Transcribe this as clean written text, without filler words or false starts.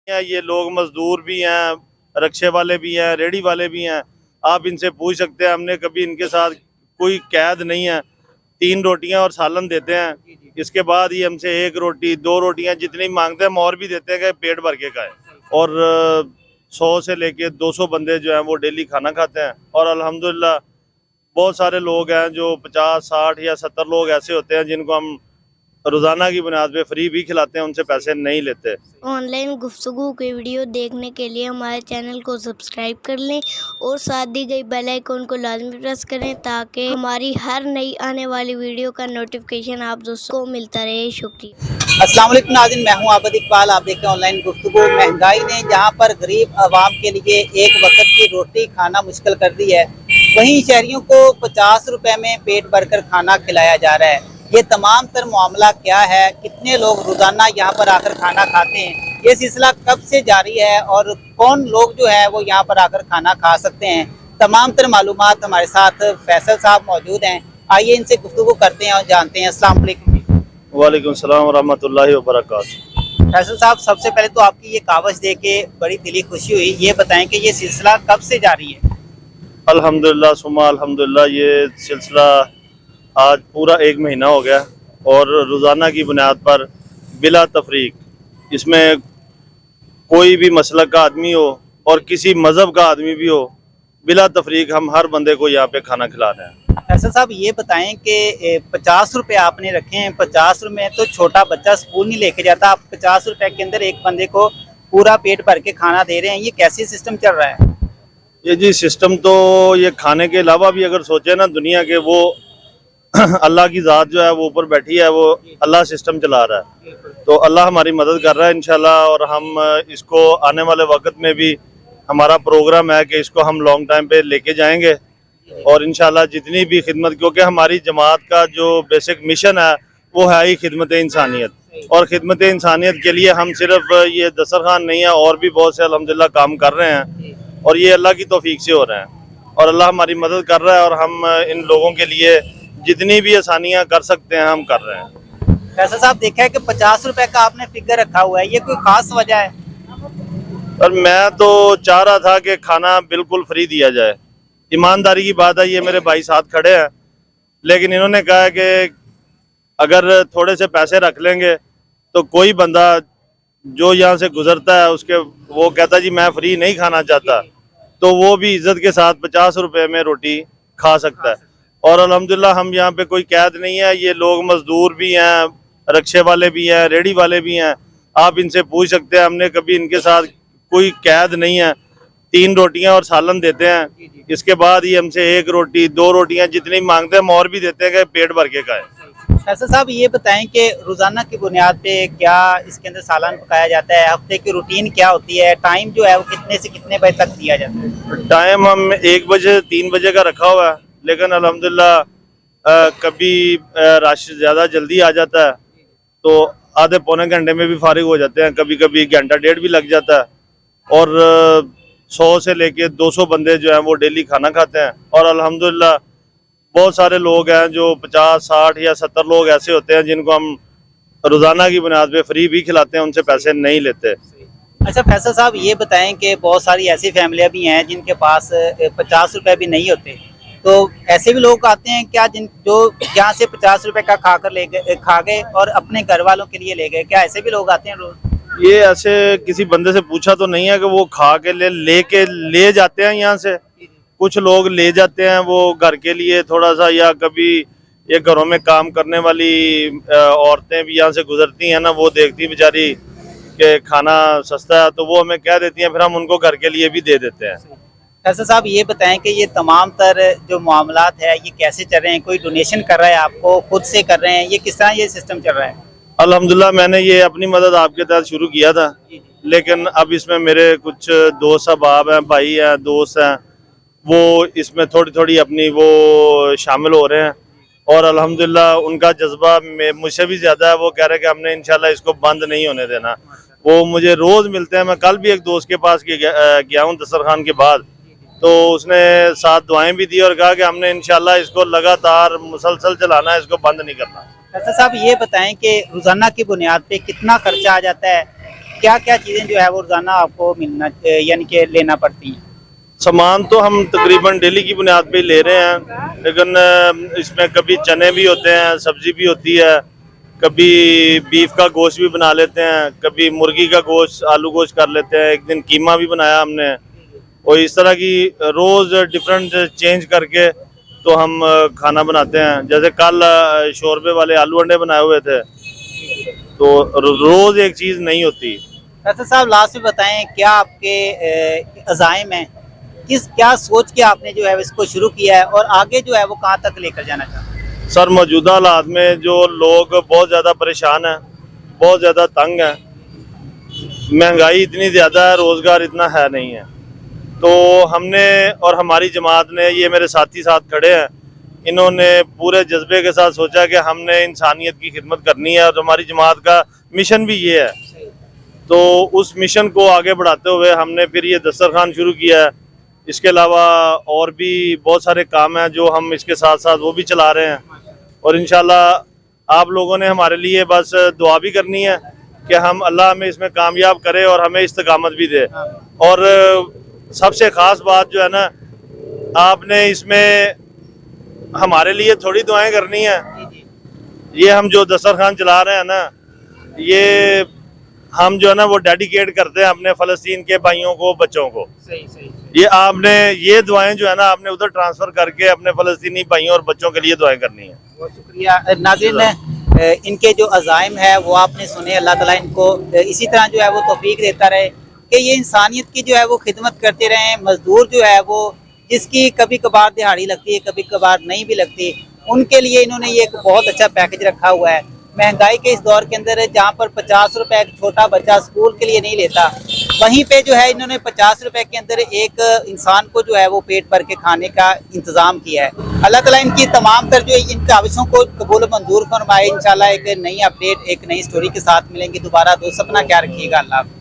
ये लोग मजदूर भी हैं, रिक्शे वाले भी हैं, रेडी वाले भी हैं। आप इनसे पूछ सकते हैं, हमने कभी इनके साथ कोई कैद नहीं है। 3 रोटियां और सालन देते हैं। इसके बाद ही हमसे 1 रोटी 2 रोटियां जितनी मांगते हैं हम और भी देते हैं कि पेट भर के खाएं। और 100 से लेके 200 बंदे जो हैं वो डेली खाना खाते हैं। और अल्हम्दुलिल्लाह बहुत सारे लोग हैं जो 50, 60 या 70 लोग ऐसे होते हैं जिनको हम रोजाना की बुनियाद पे फ्री भी खिलाते हैं, उनसे पैसे नहीं लेते। ऑनलाइन गुफ्तगू के वीडियो देखने के लिए हमारे चैनल को सब्सक्राइब कर लें और साथ दी गई बेल आइकन को लाजमी प्रेस करें ताकि हमारी हर नई आने वाली वीडियो का नोटिफिकेशन आप दोस्तों को मिलता रहे। शुक्रिया। अस्सलाम वालेकुम नाज़रीन, मैं हूं आबिद इकबाल। आप देख रहे हैं ऑनलाइन गुफ्तगू। महंगाई ने जहां पर गरीब आवाम के लिए एक वक्त की रोटी खाना मुश्किल कर दी है, वहीं शहरियों को 50 रुपए में पेट भरकर खाना खिलाया जा रहा है। ये तमाम तर मामला क्या है, कितने लोग रोज़ाना यहाँ पर आकर खाना खाते हैं, ये सिलसिला कब से जारी है और कौन लोग जो है वो यहाँ पर आकर खाना खा सकते हैं, तमाम तर मालूमात हमारे साथ फैसल साहब मौजूद हैं। आइए इनसे गुफ्तगू करते हैं और जानते हैं। अस्सलाम वालेकुम। वालेकुम सलाम व रहमतुल्लाहि व बरकातहू। फैसल साहब, सबसे पहले तो आपकी ये कावज देख के बड़ी दिली खुशी हुई। ये बताएं कि ये सिलसिला कब से जारी है? अल्हम्दुलिल्लाह सुम्मा अल्हम्दुलिल्लाह, ये सिलसिला आज पूरा 1 महीना हो गया और रोज़ाना की बुनियाद पर बिला तफरीक इसमें कोई भी मसलक का आदमी हो और किसी मज़हब का आदमी भी हो, बिला तफरीक हम हर बंदे को यहाँ पे खाना खिला रहे हैं। फैसल साहब, ये बताएं कि 50 रुपये आपने रखे हैं। 50 रुपये में तो छोटा बच्चा स्कूल नहीं लेके जाता, आप 50 रुपये के अंदर एक बंदे को पूरा पेट भर के खाना दे रहे हैं। ये कैसे सिस्टम चल रहा है? ये जी सिस्टम तो ये खाने के अलावा भी अगर सोचे ना दुनिया के, वो अल्लाह की ज़ात जो है वो ऊपर बैठी है, वो अल्लाह सिस्टम चला रहा है। तो अल्लाह हमारी मदद कर रहा है इंशाल्लाह। और हम इसको आने वाले वक्त में भी हमारा प्रोग्राम है कि इसको हम लॉन्ग टाइम पे लेके जाएंगे और इंशाल्लाह जितनी भी खिदमत, क्योंकि हमारी जमात का जो बेसिक मिशन है वो है ही खिदमत इंसानियत। और खिदमत इंसानियत के लिए हम सिर्फ ये दस्तरखान नहीं है, और भी बहुत से अल्हम्दुलिल्लाह काम कर रहे हैं और ये अल्लाह की तौफीक से हो रहे हैं और अल्लाह हमारी मदद कर रहा है। और हम इन लोगों के लिए जितनी भी आसानियाँ कर सकते हैं हम कर रहे हैं। फैसल साहब, देखा है कि 50 रुपये का आपने फिगर रखा हुआ है, ये कोई खास वजह है? और मैं तो चाह रहा था कि खाना बिल्कुल फ्री दिया जाए। ईमानदारी की बात है, ये मेरे भाई साथ खड़े हैं, लेकिन इन्होंने कहा है कि अगर थोड़े से पैसे रख लेंगे तो कोई बंदा जो यहाँ से गुजरता है उसके वो कहता जी मैं फ्री नहीं खाना चाहता, तो वो भी इज्जत के साथ 50 रुपए में रोटी खा सकता है। और अल्हम्दुलिल्लाह हम यहाँ पे कोई कैद नहीं है। ये लोग मजदूर भी हैं, रिक्शे वाले भी हैं, रेडी वाले भी हैं। आप इनसे पूछ सकते हैं, हमने कभी इनके साथ कोई कैद नहीं है। 3 रोटियां और सालन देते हैं। इसके बाद ही हमसे 1 रोटी 2 रोटियां जितनी मांगते हैं हम और भी देते हैं कि पेट भर के खाएं। फैसल साहब, ये बताएं कि रोजाना की बुनियाद पे क्या इसके अंदर सालन पकाया जाता है? हफ्ते की रूटीन क्या होती है? टाइम जो है वो कितने से कितने बजे तक दिया जाता है? टाइम हम 1 बजे 3 बजे का रखा हुआ है, लेकिन अल्हम्दुलिल्लाह कभी रश ज़्यादा जल्दी आ जाता है तो आधे पौने घंटे में भी फारिग हो जाते हैं, कभी कभी घंटा डेढ़ भी लग जाता है। और 100 से लेके 200 बंदे जो हैं वो डेली खाना खाते हैं। और अल्हम्दुलिल्लाह बहुत सारे लोग हैं जो 50, 60 या 70 लोग ऐसे होते हैं जिनको हम रोज़ाना की बुनियाद पे फ्री भी खिलाते हैं, उनसे पैसे नहीं लेते। अच्छा फैसल साहब, ये बताएं कि बहुत सारी ऐसी फैमिलियां भी हैं जिनके पास 50 रुपए भी नहीं होते, तो ऐसे भी लोग आते हैं क्या जो यहाँ से 50 रुपए का खा गए और अपने घर वालों के लिए ले गए? क्या ऐसे भी लोग आते हैं रोज? ये ऐसे किसी बंदे से पूछा तो नहीं है कि वो खा के ले जाते हैं यहाँ से। कुछ लोग ले जाते हैं वो घर के लिए थोड़ा सा, या कभी ये घरों में काम करने वाली औरतें भी यहाँ से गुजरती हैं ना, वो देखती बेचारी कि खाना सस्ता है तो वो हमें कह देती हैं, फिर हम उनको घर के लिए भी दे देते हैं। फैसल साहब, ये बताएं कि ये तमाम तर जो मामलात है ये कैसे चल रहे हैं? कोई डोनेशन कर रहा है आपको, खुद से कर रहे हैं, ये किस तरह ये सिस्टम चल रहा है? अल्हम्दुलिल्लाह मैंने ये अपनी मदद आपके तहत शुरू किया था, लेकिन अब इसमें मेरे कुछ दोस्त अहबाब हैं, भाई हैं, दोस्त हैं, वो इसमें थोड़ी थोड़ी अपनी वो शामिल हो रहे हैं। और अल्हम्दुलिल्लाह उनका जज्बा मुझसे भी ज़्यादा है। वो कह रहे हैं कि हमने इंशाल्लाह इसको बंद नहीं होने देना। वो मुझे रोज़ मिलते हैं। मैं कल भी एक दोस्त के पास गया हूँ दस्तरखान के बाद, तो उसने साथ दुआएं भी दी और कहा कि हमने इंशाल्लाह इसको लगातार मुसलसल चलाना है, इसको बंद नहीं करना। फैसल साहब, ये बताएं कि रोजाना की बुनियाद पे कितना खर्चा आ जाता है क्या क्या चीज़ें जो है वो रोज़ाना आपको मिलना यानी कि लेना पड़ती हैं? सामान तो हम तकरीबन डेली की बुनियाद पे ही ले रहे हैं, लेकिन इसमें कभी चने भी होते हैं, सब्जी भी होती है, कभी बीफ का गोश्त भी बना लेते हैं, कभी मुर्गी का गोश्त आलू गोश्त कर लेते हैं, एक दिन कीमा भी बनाया हमने। और इस तरह की रोज़ डिफरेंट चेंज करके तो हम खाना बनाते हैं। जैसे कल शोरबे वाले आलू अंडे बनाए हुए थे, तो रोज़ एक चीज़ नहीं होती। फैसल साहब लास्ट में बताएं क्या आपके अज़ाइम हैं, क्या सोच के आपने जो है इसको शुरू किया है और आगे जो है वो कहाँ तक लेकर जाना चाहते हैं? सर, मौजूदा हालात में जो लोग बहुत ज़्यादा परेशान हैं, बहुत ज़्यादा तंग हैं, महंगाई इतनी ज़्यादा है, रोज़गार इतना है नहीं है, तो हमने और हमारी जमात ने, ये मेरे साथी साथ खड़े हैं, इन्होंने पूरे जज्बे के साथ सोचा कि हमने इंसानियत की खिदमत करनी है और हमारी जमात का मिशन भी ये है। तो उस मिशन को आगे बढ़ाते हुए हमने फिर ये दस्तरखान शुरू किया है। इसके अलावा और भी बहुत सारे काम हैं जो हम इसके साथ साथ वो भी चला रहे हैं, और इंशाल्लाह आप लोगों ने हमारे लिए बस दुआ भी करनी है कि हम अल्लाह हमें इसमें कामयाब करे और हमें इस्तकामत भी दे। और सबसे ख़ास बात जो है ना, आपने इसमें हमारे लिए थोड़ी दुआएं करनी है। ये हम जो दस्तरखान चला रहे हैं ना, ये हम जो है ना वो डेडिकेट करते हैं अपने फ़लस्तीन के भाइयों को, बच्चों को। सही। ये आपने ये दुआएं जो है ना आपने उधर ट्रांसफ़र करके अपने फ़लस्तीनी भाइयों और बच्चों के लिए दुआएं करनी है। बहुत शुक्रिया नाज़रीन, इनके जो अज़ाइम है वो आपने सुने। अल्लाह ताला इनको इसी तरह जो है वो तौफीक देता रहे कि ये इंसानियत की जो है वो खिदमत करते रहें। मजदूर जो है वो जिसकी कभी कभार दिहाड़ी लगती है, कभी कभार नहीं भी लगती, उनके लिए इन्होंने ये एक बहुत अच्छा पैकेज रखा हुआ है। महंगाई के इस दौर के अंदर जहाँ पर 50 रुपए एक छोटा बच्चा स्कूल के लिए नहीं लेता, वहीं पे जो है इन्होंने 50 रुपए के अंदर एक इंसान को जो है वो पेट भर के खाने का इंतज़ाम किया है। अल्लाह ताला इनकी तमाम तर जो इन काविशों को कबूल मंजूर फरमाए। इंशाल्लाह एक नई अपडेट, एक नई स्टोरी के साथ मिलेंगे दोबारा। दोस्त अपना ख्याल रखिएगा। अल्लाह।